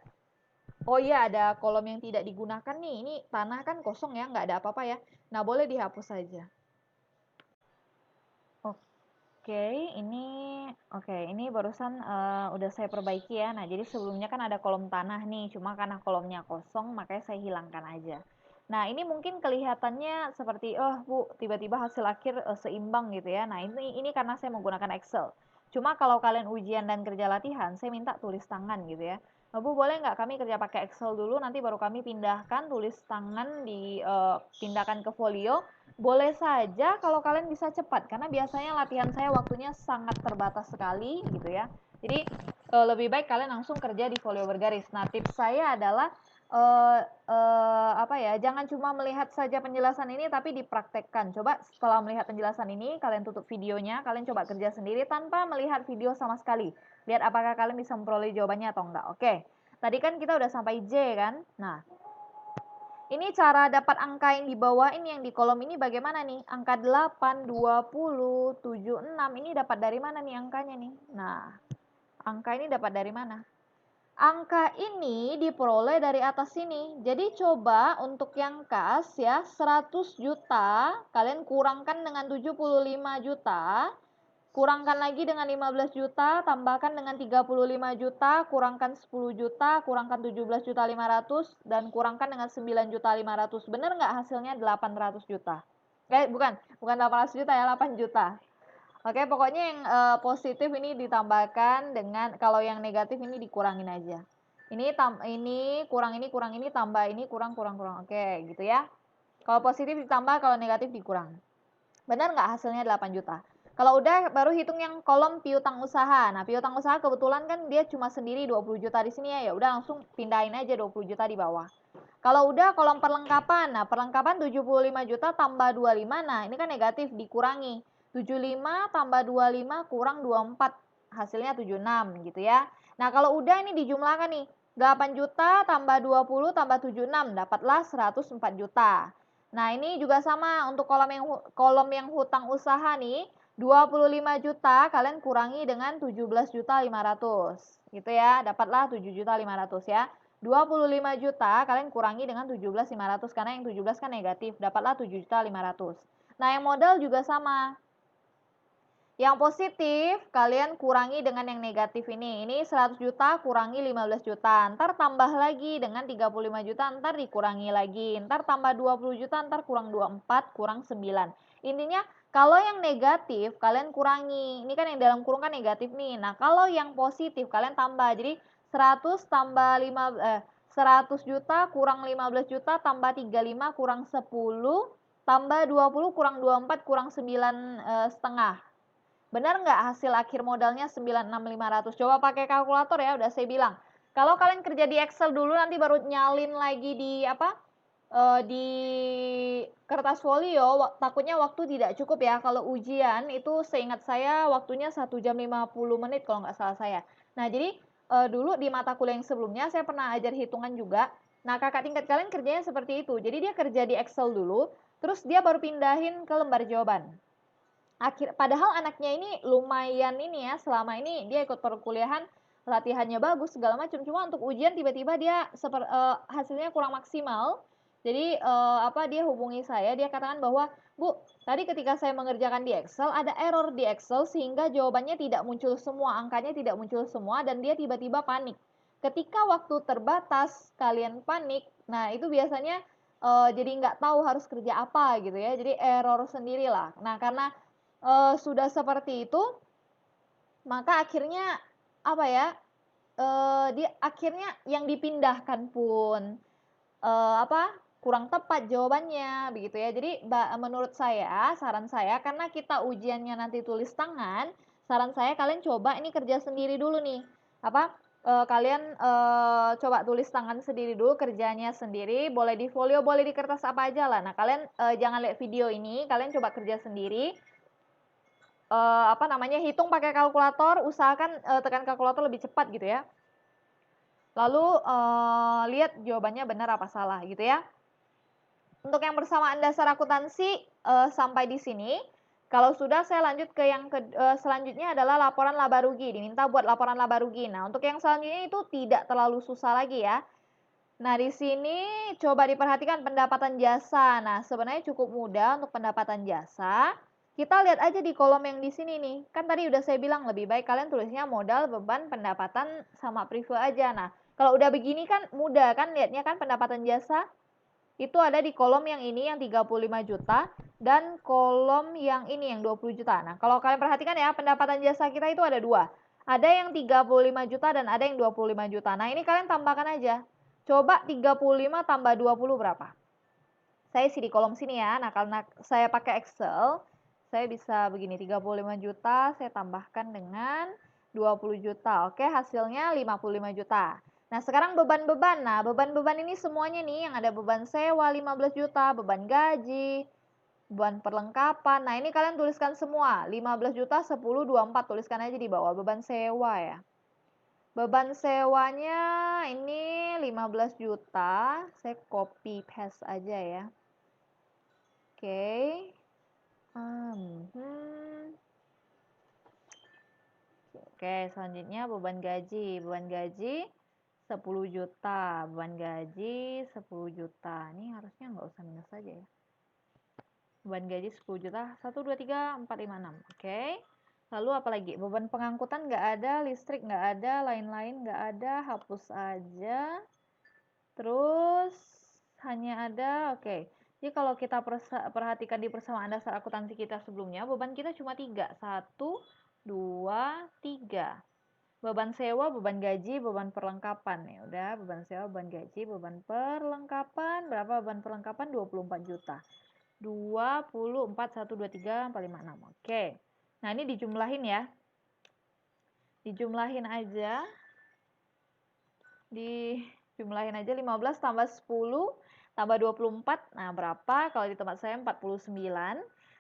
digunakan nih. Ini tanah kan kosong ya, nggak ada apa-apa ya. Nah, boleh dihapus saja. Ini barusan udah saya perbaiki ya. Nah, jadi sebelumnya kan ada kolom tanah nih, cuma karena kolomnya kosong makanya saya hilangkan aja. Nah, ini mungkin kelihatannya seperti, oh Bu, tiba-tiba hasil akhir seimbang gitu ya. Nah, ini karena saya menggunakan Excel. Cuma kalau kalian ujian dan kerja latihan, saya minta tulis tangan gitu ya. Bu, boleh nggak kami kerja pakai Excel dulu, nanti baru kami pindahkan tulis tangan pindahkan ke folio. Boleh saja kalau kalian bisa cepat, karena biasanya latihan saya waktunya sangat terbatas sekali gitu ya. Jadi lebih baik kalian langsung kerja di folio bergaris. Nah, tips saya adalah jangan cuma melihat saja penjelasan ini tapi dipraktekkan. Coba setelah melihat penjelasan ini, kalian tutup videonya, kalian coba kerja sendiri tanpa melihat video sama sekali. Lihat apakah kalian bisa memperoleh jawabannya atau enggak. Oke. Tadi kan kita udah sampai J kan? Nah, ini cara dapat angka yang di bawah ini, yang di kolom ini bagaimana nih? Angka 8, 20, 7, 6. Ini dapat dari mana nih angkanya nih? Nah, angka ini dapat dari mana? Angka ini diperoleh dari atas sini. Jadi coba untuk yang kas ya, 100 juta, kalian kurangkan dengan 75 juta. Kurangkan lagi dengan 15 juta, tambahkan dengan 35 juta, kurangkan 10 juta, kurangkan 17.500.000, dan kurangkan dengan 9.500.000. Bener nggak hasilnya 800 juta? Bukan 800 juta ya, 8 juta. Oke, pokoknya yang positif ini ditambahkan dengan, kalau yang negatif ini dikurangin aja. Ini kurang ini, tambah ini, kurang. Oke, gitu ya. Kalau positif ditambah, kalau negatif dikurang. Benar nggak hasilnya 8 juta? Kalau udah, baru hitung yang kolom piutang usaha. Nah, piutang usaha kebetulan kan dia cuma sendiri 20 juta di sini ya. Ya udah langsung pindahin aja 20 juta di bawah. Kalau udah kolom perlengkapan. Nah, perlengkapan 75 juta tambah 25. Nah, ini kan negatif, dikurangi. 75 tambah 25 kurang 24. Hasilnya 76 gitu ya. Nah, kalau udah ini dijumlahkan nih. 8 juta tambah 20 tambah 76. Dapatlah 104 juta. Nah, ini juga sama untuk kolom yang hutang usaha nih, 25 juta kalian kurangi dengan 17.500.000. Gitu ya, dapatlah 7.500.000 ya. 25 juta kalian kurangi dengan 17.500 karena yang 17 kan negatif, dapatlah 7.500.000. Nah, yang modal juga sama. Yang positif kalian kurangi dengan yang negatif ini. Ini 100 juta kurangi 15 juta. Ntar tambah lagi dengan 35 juta, ntar dikurangi lagi. Ntar tambah 20 juta, ntar kurang 24, kurang 9. Intinya kalau yang negatif kalian kurangi. Ini kan yang dalam kurung kan negatif nih. Nah, kalau yang positif kalian tambah. Jadi 100 tambah 100 juta kurang 15 juta tambah 35 kurang 10 tambah 20 kurang 24 kurang 9 setengah. Benar nggak hasil akhir modalnya 96.500? Coba pakai kalkulator ya, udah saya bilang. Kalau kalian kerja di Excel dulu nanti baru nyalin lagi di di kertas folio, takutnya waktu tidak cukup ya. Kalau ujian itu seingat saya waktunya 1 jam 50 menit kalau nggak salah saya. Nah, jadi dulu di mata kuliah yang sebelumnya saya pernah ajar hitungan juga. Nah, kakak tingkat kalian kerjanya seperti itu. Jadi dia kerja di Excel dulu, terus dia baru pindahin ke lembar jawaban. Padahal anaknya ini lumayan ini ya, selama ini dia ikut perkuliahan, latihannya bagus segala macam, cuma untuk ujian tiba-tiba dia hasilnya kurang maksimal. Jadi dia hubungi saya, dia katakan bahwa, "Bu, tadi ketika saya mengerjakan di Excel ada error di Excel sehingga jawabannya tidak muncul semua, angkanya tidak muncul semua dan dia tiba-tiba panik." Ketika waktu terbatas kalian panik, nah itu biasanya jadi nggak tahu harus kerja apa gitu ya, jadi error sendirilah. Nah, karena sudah seperti itu, maka akhirnya apa ya? Dia akhirnya yang dipindahkan pun kurang tepat jawabannya begitu ya. Jadi menurut saya, saran saya karena kita ujiannya nanti tulis tangan, saran saya kalian coba ini kerja sendiri dulu nih. Kalian coba tulis tangan sendiri dulu, kerjanya sendiri, boleh di folio, boleh di kertas apa aja lah. Nah, kalian jangan lihat video ini, kalian coba kerja sendiri. Hitung pakai kalkulator, usahakan tekan kalkulator lebih cepat gitu ya. Lalu lihat jawabannya benar apa salah gitu ya. Untuk yang bersamaan dasar akuntansi sampai di sini. Kalau sudah saya lanjut ke yang selanjutnya adalah laporan laba rugi. Diminta buat laporan laba rugi. Nah, untuk yang selanjutnya itu tidak terlalu susah lagi ya. Nah, di sini coba diperhatikan pendapatan jasa. Nah, sebenarnya cukup mudah untuk pendapatan jasa. Kita lihat aja di kolom yang di sini nih. Kan tadi udah saya bilang lebih baik kalian tulisnya modal, beban, pendapatan sama preview aja. Nah, kalau udah begini kan mudah kan lihatnya kan pendapatan jasa. Itu ada di kolom yang ini yang 35 juta dan kolom yang ini yang 20 juta. Nah, kalau kalian perhatikan ya, pendapatan jasa kita itu ada dua. Ada yang 35 juta dan ada yang 25 juta. Nah, ini kalian tambahkan aja. Coba 35 tambah 20 berapa? Saya isi di kolom sini ya. Nah, karena saya pakai Excel, saya bisa begini, 35 juta saya tambahkan dengan 20 juta. Oke, hasilnya 55 juta. Nah, sekarang beban-beban. Nah, beban-beban ini semuanya nih, yang ada beban sewa 15 juta, beban gaji, beban perlengkapan. Nah, ini kalian tuliskan semua. 15 juta, 10, 24. Tuliskan aja di bawah, beban sewa ya. Beban sewanya ini 15 juta. Saya copy paste aja ya. Oke. Oke, selanjutnya beban gaji. Beban gaji 10 juta. Beban gaji 10 juta. Ini harusnya nggak usah minus saja ya. Beban gaji 10 juta. 1, 2, 3, 4, 5, 6. Oke. Lalu apa lagi? Beban pengangkutan nggak ada, listrik nggak ada, lain-lain nggak ada, hapus aja. Terus hanya ada, oke. Jadi kalau kita perhatikan di persamaan dasar akuntansi kita sebelumnya, beban kita cuma 3. 1, 2, 3. Beban sewa, beban gaji, beban perlengkapan. Ya udah, beban sewa, beban gaji, beban perlengkapan. Berapa beban perlengkapan? 24 juta. 24, 1, 2, 3, 4, 5, 6. Oke. Nah, ini dijumlahin ya. Dijumlahin aja. Dijumlahin aja 15 tambah 10 tambah 24. Nah, berapa? Kalau di tempat saya 49.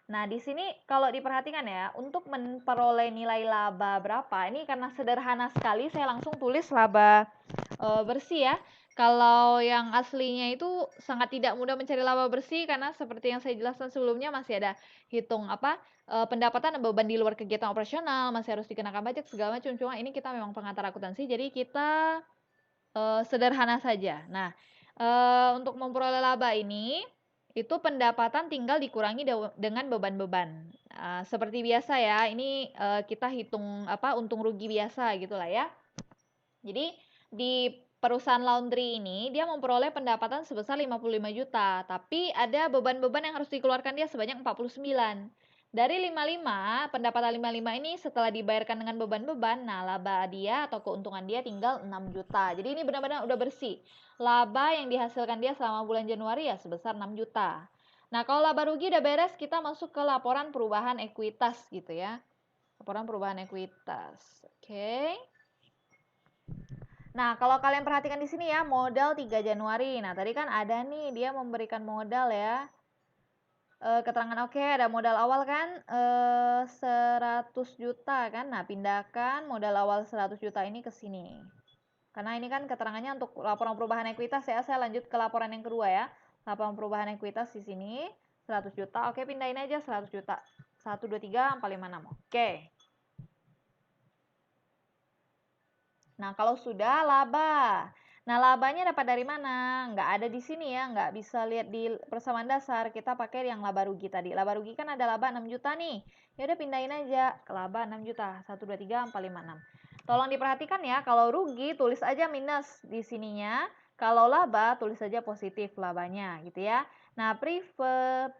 Nah, di sini kalau diperhatikan ya, untuk memperoleh nilai laba berapa, ini karena sederhana sekali, saya langsung tulis laba bersih ya. Kalau yang aslinya itu sangat tidak mudah mencari laba bersih karena seperti yang saya jelaskan sebelumnya masih ada hitung pendapatan dan beban di luar kegiatan operasional, masih harus dikenakan pajak segala macam. Cuma ini kita memang pengantar akuntansi, jadi kita sederhana saja. Nah, untuk memperoleh laba ini, itu pendapatan tinggal dikurangi dengan beban-beban. Seperti biasa ya, ini kita hitung untung rugi biasa gitulah ya. Jadi di perusahaan laundry ini dia memperoleh pendapatan sebesar 55 juta, tapi ada beban-beban yang harus dikeluarkan dia sebanyak 49. Dari 55, pendapatan 55 ini setelah dibayarkan dengan beban-beban, nah laba dia atau keuntungan dia tinggal 6 juta. Jadi ini benar-benar udah bersih. Laba yang dihasilkan dia selama bulan Januari ya sebesar 6 juta. Nah, kalau laba rugi udah beres, kita masuk ke laporan perubahan ekuitas gitu ya. Laporan perubahan ekuitas. Oke. Nah, kalau kalian perhatikan di sini ya, modal 3 Januari. Nah, tadi kan ada nih dia memberikan modal ya. Keterangan oke, ada modal awal kan 100 juta kan. Nah, pindahkan modal awal 100 juta ini ke sini. Karena ini kan keterangannya untuk laporan perubahan ekuitas ya. Saya lanjut ke laporan yang kedua ya. Laporan perubahan ekuitas di sini 100 juta. Oke, pindahin aja 100 juta. 1 2 3 4 5 6. Oke. Nah, kalau sudah laba. Nah, labanya dapat dari mana? Nggak ada di sini ya, nggak bisa lihat di persamaan dasar. Kita pakai yang laba rugi tadi. Laba rugi kan ada laba 6 juta nih. Ya udah pindahin aja ke laba 6 juta. 1 2 3 4 5 6. Tolong diperhatikan ya, kalau rugi tulis aja minus di sininya. Kalau laba tulis saja positif labanya gitu ya. Nah, private.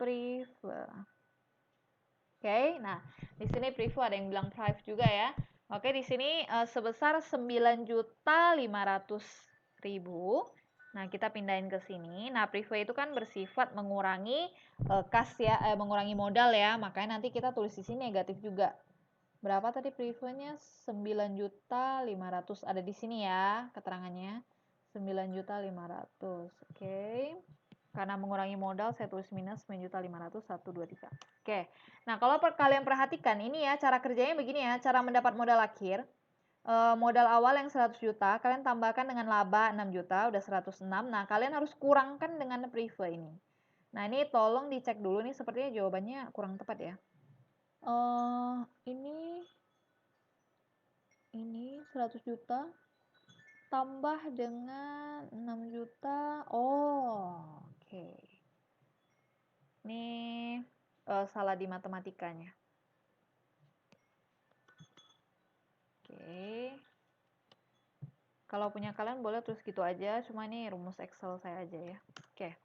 Oke, nah di sini preview ada yang bilang private juga ya. Oke, di sini sebesar 9.500.000. Nah, kita pindahin ke sini. Nah, preview itu kan bersifat mengurangi kas ya, mengurangi modal ya. Makanya nanti kita tulis di sini negatif juga. Berapa tadi previewnya? 9.500.000. Ada di sini ya keterangannya. 9.500.000. Oke. Karena mengurangi modal, saya tulis minus 9.500.000, 1, 2, 3. Oke. Nah, kalau kalian perhatikan, ini ya, cara kerjanya begini ya. Cara mendapat modal akhir. Modal awal yang 100 juta, kalian tambahkan dengan laba 6 juta, udah 106. Nah, kalian harus kurangkan dengan preview ini. Nah, ini tolong dicek dulu nih, sepertinya jawabannya kurang tepat ya. Ini 100 juta tambah dengan 6 juta. Oh, oke. Ini salah di matematikanya. Oke. Kalau punya kalian boleh terus gitu aja, cuma ini rumus Excel saya aja ya. Oke.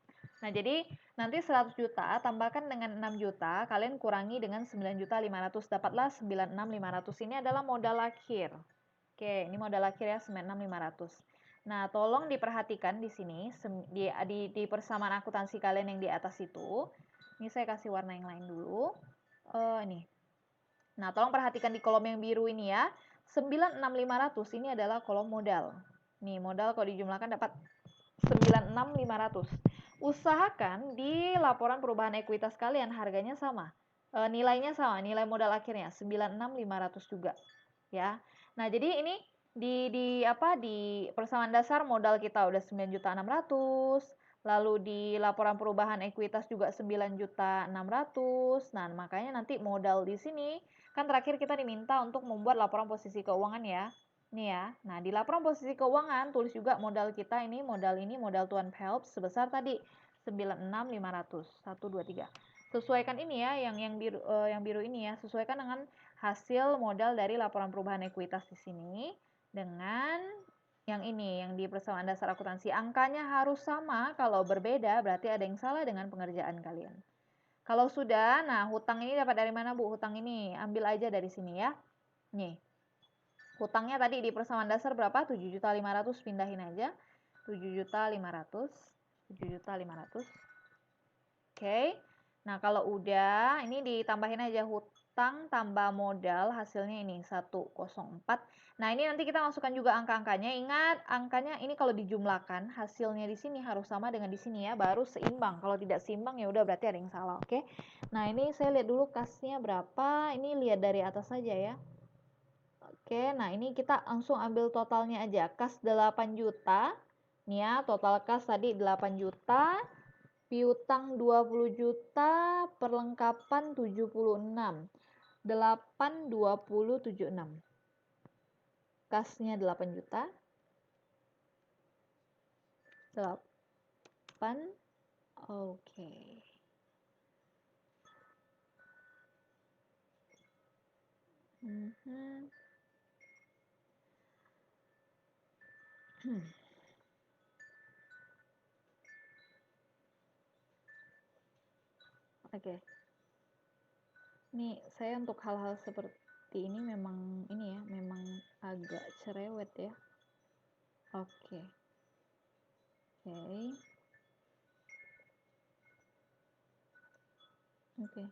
Nah, jadi nanti 100 juta tambahkan dengan 6 juta, kalian kurangi dengan 9.500.000, dapatlah 96.500. Ini adalah modal akhir. Oke, ini modal akhir ya 96.500. Nah, tolong diperhatikan di sini di persamaan akuntansi kalian yang di atas itu. Ini saya kasih warna yang lain dulu. Ini. Nah, tolong perhatikan di kolom yang biru ini ya. 96.500 ini adalah kolom modal. Nih, modal kalau dijumlahkan dapat 96.500. Usahakan di laporan perubahan ekuitas kalian harganya sama. Nilainya sama, nilai modal akhirnya 96.500 juga. Ya. Nah, jadi ini di persamaan dasar modal kita udah 9.600.000, lalu di laporan perubahan ekuitas juga 9.600.000. Nah, makanya nanti modal di sini kan terakhir kita diminta untuk membuat laporan posisi keuangan ya. Nih ya. Nah, di laporan posisi keuangan tulis juga modal kita ini modal Tuan Phelps sebesar tadi 96.500. 1 2 3. Sesuaikan ini ya yang biru ini ya, sesuaikan dengan hasil modal dari laporan perubahan ekuitas di sini dengan yang ini, yang di persamaan dasar akuntansi. Angkanya harus sama, kalau berbeda berarti ada yang salah dengan pengerjaan kalian. Kalau sudah, nah hutang ini dapat dari mana Bu? Hutang ini ambil aja dari sini ya. Nih, hutangnya tadi di persamaan dasar berapa? 7.500.000, pindahin aja. 7.500.000, 7.500.000. Oke. Nah, kalau udah, ini ditambahin aja hutang tambah modal, hasilnya ini 104. Nah, ini nanti kita masukkan juga angka-angkanya. Ingat, angkanya ini kalau dijumlahkan, hasilnya di sini harus sama dengan di sini ya, baru seimbang. Kalau tidak seimbang ya udah berarti ada yang salah, oke? Nah, ini saya lihat dulu kasnya berapa. Ini lihat dari atas saja ya. Oke, nah ini kita langsung ambil totalnya aja. Kas 8 juta. Nih ya, total kas tadi 8 juta. Piutang 20 juta, perlengkapan 76. 8, 20, 76. Kasnya 8 juta. 8. Oke. Oke. Nih, saya untuk hal-hal seperti ini memang agak cerewet ya. Oke. Oke. Oke.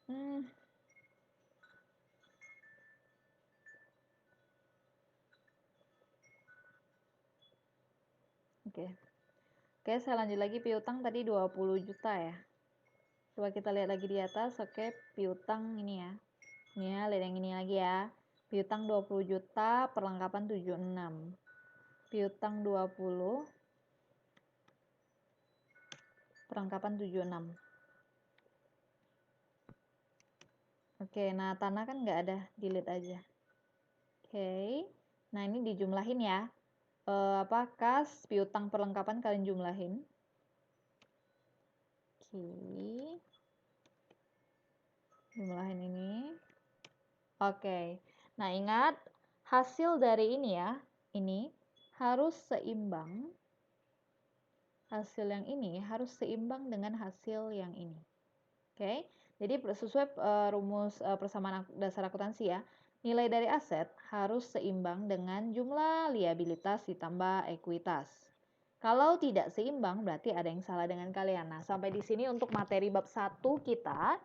Hmm, oke. Oke, saya lanjut lagi piutang tadi 20 juta ya. Coba kita lihat lagi di atas. Oke, piutang ini ya. Ini ya, lihat yang ini lagi ya. Piutang 20 juta, perlengkapan 76. Piutang 20, perlengkapan 76. Oke, nah tanah kan nggak ada, delete aja. Oke, nah ini dijumlahin ya. Kas piutang perlengkapan kalian jumlahin. Oke, jumlahin ini. Oke, nah ingat hasil dari ini ya, ini harus seimbang. Hasil yang ini harus seimbang dengan hasil yang ini. Oke, jadi sesuai rumus persamaan dasar akuntansi ya, nilai dari aset harus seimbang dengan jumlah liabilitas ditambah ekuitas. Kalau tidak seimbang berarti ada yang salah dengan kalian. Nah, sampai di sini untuk materi bab 1 kita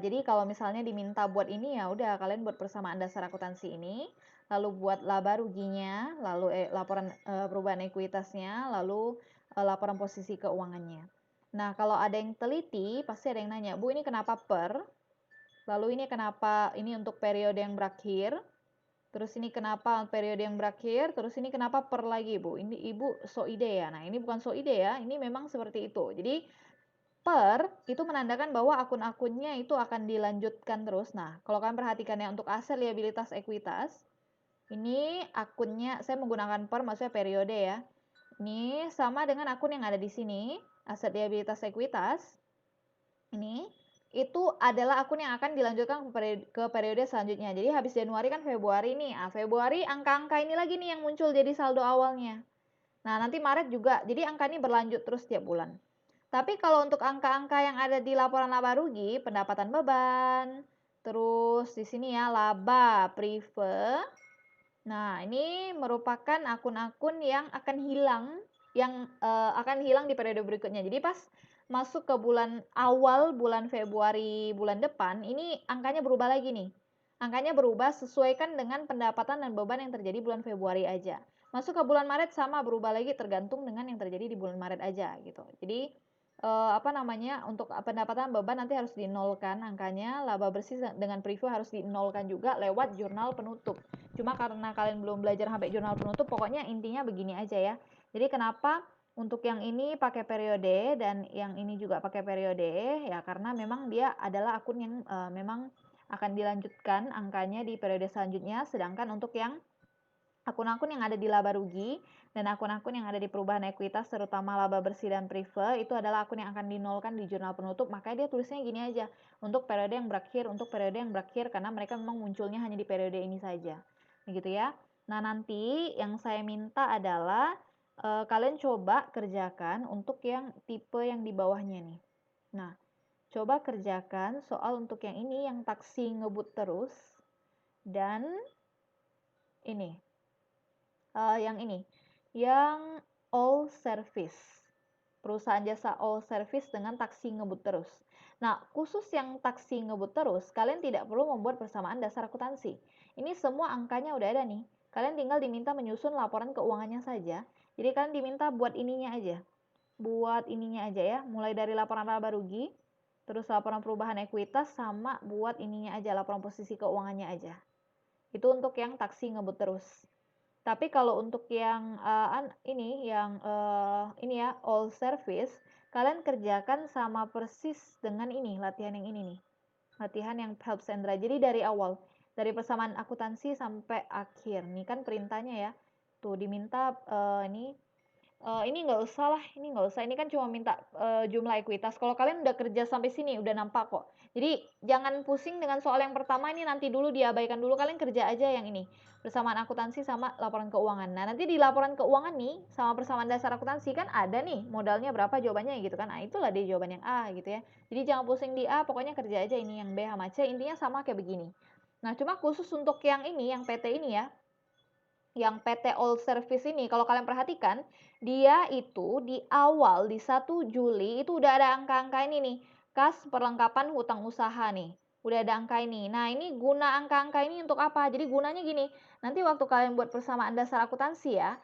jadi kalau misalnya diminta buat ini ya udah kalian buat persamaan dasar akuntansi ini, lalu buat laba ruginya, lalu laporan perubahan ekuitasnya, lalu laporan posisi keuangannya. Nah, kalau ada yang teliti pasti ada yang nanya, "Bu, ini kenapa per? Lalu ini kenapa ini untuk periode yang berakhir? Terus ini kenapa periode yang berakhir? Terus ini kenapa per lagi, Bu? Ini Ibu so ide ya." Nah, ini bukan so ide ya, ini memang seperti itu. Jadi per itu menandakan bahwa akun-akunnya itu akan dilanjutkan terus. Nah, kalau kalian perhatikan ya untuk aset, liabilitas, ekuitas, ini akunnya saya menggunakan per maksudnya periode ya. Ini sama dengan akun yang ada di sini, aset, liabilitas, ekuitas. Ini itu adalah akun yang akan dilanjutkan ke periode selanjutnya. Jadi habis Januari kan Februari nih. Februari angka-angka ini lagi nih yang muncul jadi saldo awalnya. Nah, nanti Maret juga. Jadi angka ini berlanjut terus tiap bulan. Tapi kalau untuk angka-angka yang ada di laporan laba rugi, pendapatan beban, terus di sini ya laba prive. Nah, ini merupakan akun-akun yang akan hilang di periode berikutnya. Jadi pas masuk ke bulan Februari bulan depan, ini angkanya berubah lagi nih. Angkanya berubah sesuaikan dengan pendapatan dan beban yang terjadi bulan Februari aja. Masuk ke bulan Maret sama berubah lagi tergantung dengan yang terjadi di bulan Maret aja gitu. Jadi untuk pendapatan beban nanti harus dinolkan angkanya, laba bersih dengan preview harus dinolkan juga lewat jurnal penutup. Cuma karena kalian belum belajar sampai jurnal penutup, pokoknya intinya begini aja ya. Jadi kenapa untuk yang ini pakai periode dan yang ini juga pakai periode ya karena memang dia adalah akun yang memang akan dilanjutkan angkanya di periode selanjutnya, sedangkan untuk yang akun-akun yang ada di laba rugi dan akun-akun yang ada di perubahan ekuitas terutama laba bersih dan prive itu adalah akun yang akan dinolkan di jurnal penutup, makanya dia tulisnya gini aja, untuk periode yang berakhir karena mereka memang munculnya hanya di periode ini saja begitu ya. Nah, nanti yang saya minta adalah kalian coba kerjakan untuk yang tipe yang di bawahnya nih. Nah, coba kerjakan soal untuk yang ini yang taksi ngebut terus dan ini yang ini, yang all service. Perusahaan jasa all service dengan taksi ngebut terus. Nah, khusus yang taksi ngebut terus, kalian tidak perlu membuat persamaan dasar akuntansi. Ini semua angkanya udah ada nih. Kalian tinggal diminta menyusun laporan keuangannya saja. Jadi kalian diminta buat ininya aja. Buat ininya aja ya, mulai dari laporan laba rugi, terus laporan perubahan ekuitas, sama buat ininya aja, laporan posisi keuangannya aja. Itu untuk yang taksi ngebut terus. Tapi kalau untuk yang ini ya all service, kalian kerjakan sama persis dengan ini latihan yang ini nih. Latihan yang help Sandra. Jadi dari awal, dari persamaan akuntansi sampai akhir. Nih kan perintahnya ya. Tuh diminta ini Ini nggak usah lah, ini nggak usah, ini kan cuma minta jumlah ekuitas. Kalau kalian udah kerja sampai sini, udah nampak kok. Jadi jangan pusing dengan soal yang pertama, ini nanti dulu diabaikan dulu, kalian kerja aja yang ini. Persamaan akuntansi sama laporan keuangan. Nah, nanti di laporan keuangan nih, sama persamaan dasar akuntansi kan ada nih, modalnya berapa jawabannya gitu kan. Nah, itulah dia jawaban yang A gitu ya. Jadi jangan pusing di A, pokoknya kerja aja ini yang B sama C, intinya sama kayak begini. Nah, cuma khusus untuk yang ini, yang PT ini ya, yang PT All Service ini, kalau kalian perhatikan, dia itu di awal di 1 Juli itu udah ada angka-angka ini nih, kas perlengkapan hutang usaha nih. Udah ada angka ini. Nah, ini guna angka-angka ini untuk apa? Jadi gunanya gini, nanti waktu kalian buat persamaan dasar akuntansi ya,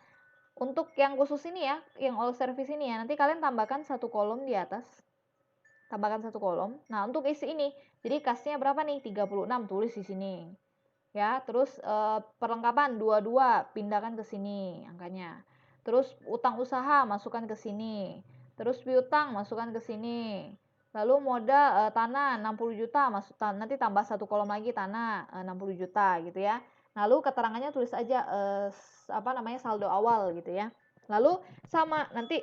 untuk yang khusus ini ya, yang all service ini ya, nanti kalian tambahkan satu kolom di atas. Tambahkan satu kolom. Nah, untuk isi ini, jadi kasnya berapa nih? 36, tulis di sini ya. Terus perlengkapan 22 pindahkan ke sini angkanya. Terus utang usaha masukkan ke sini. Terus piutang masukkan ke sini. Lalu modal tanah 60 juta masuk, nanti tambah satu kolom lagi tanah 60 juta gitu ya. Lalu keterangannya tulis aja apa namanya, saldo awal gitu ya. Lalu sama nanti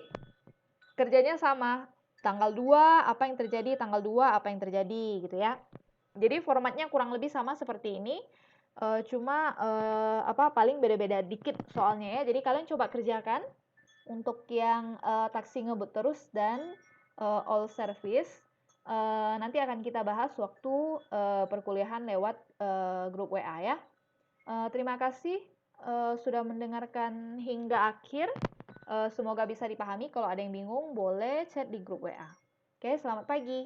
kerjanya sama, tanggal 2 apa yang terjadi, tanggal 2 apa yang terjadi gitu ya. Jadi formatnya kurang lebih sama seperti ini, cuma apa, paling beda-beda dikit soalnya ya. Jadi kalian coba kerjakan untuk yang taksi ngebut terus dan all service. Nanti akan kita bahas waktu perkuliahan lewat grup WA ya. Terima kasih sudah mendengarkan hingga akhir. Semoga bisa dipahami. Kalau ada yang bingung boleh chat di grup WA. Oke, selamat pagi.